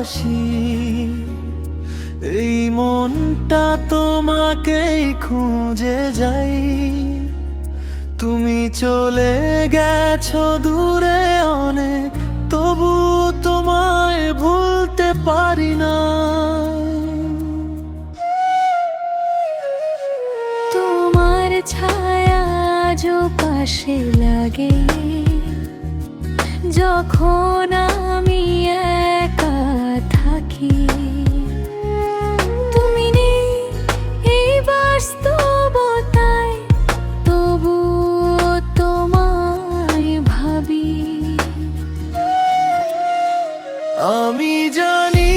ভালোবাসি। এই মনটা তোমাকেই খুঁজে যাই। তুমি চলে গেছো দূরে অনেক, তবু তোমায় ভুলতে পারি না। তোমার ছায়া আজও পাশে লাগে, যখন আমি একা থাকি। তুমি নেই এই বাস্তবতায়, তবু তোমায় ভাবি। আমি জানি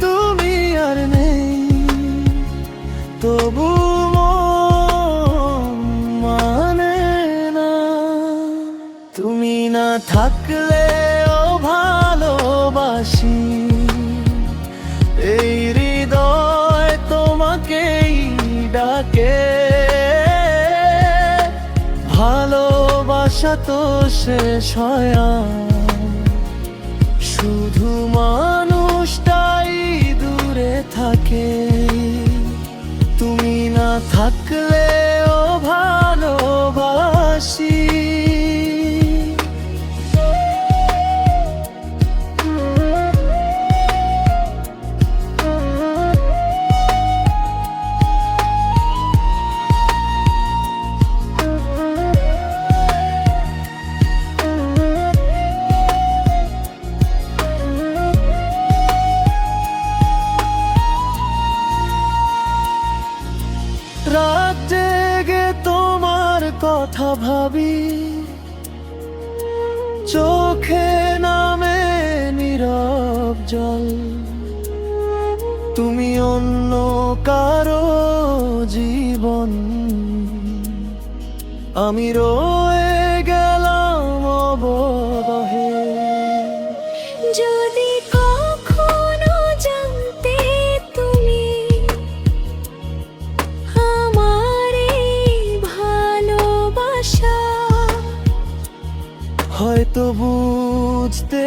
তুমি আর নেই, তবু মন মানে না। তুমি না থাকলেও ভালোবাসি। এই হৃদয় তোমাকেই ডাকে। ভালোবাসা তো শেষ হয় না, শুধু মানুষটাই দূরে থাকে। তুমি না থাকলেও ভালোবাসি। রাত জেগে তোমার কথা ভাবি, চোখে নামে নীরব জল। তুমি অন্য কারো জীবন, আমি রয়ে গেলাম অবদহে। যদি কখনো জানতে তুমি আমার এই ভালোবাসা, হয়তো বুঝতে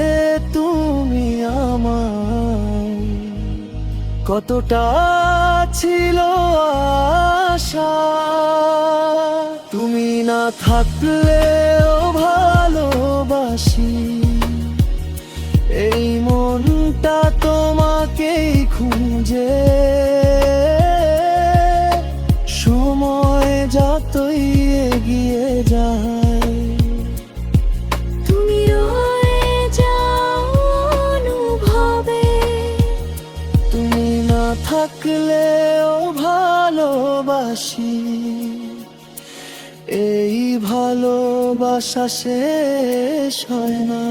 তুমি আমায় কতটা ছিল আশা। তুমি না থাকলেও ভালোবাসি। এই মনটা তোমাকেই খুঁজে। সময় যতই এগিয়ে যায়, তুমি রয়ে যাও অনুভবে। তুমি না থাকলেও ভালোবাসি। এই ভালোবাসা শেষ হয় না।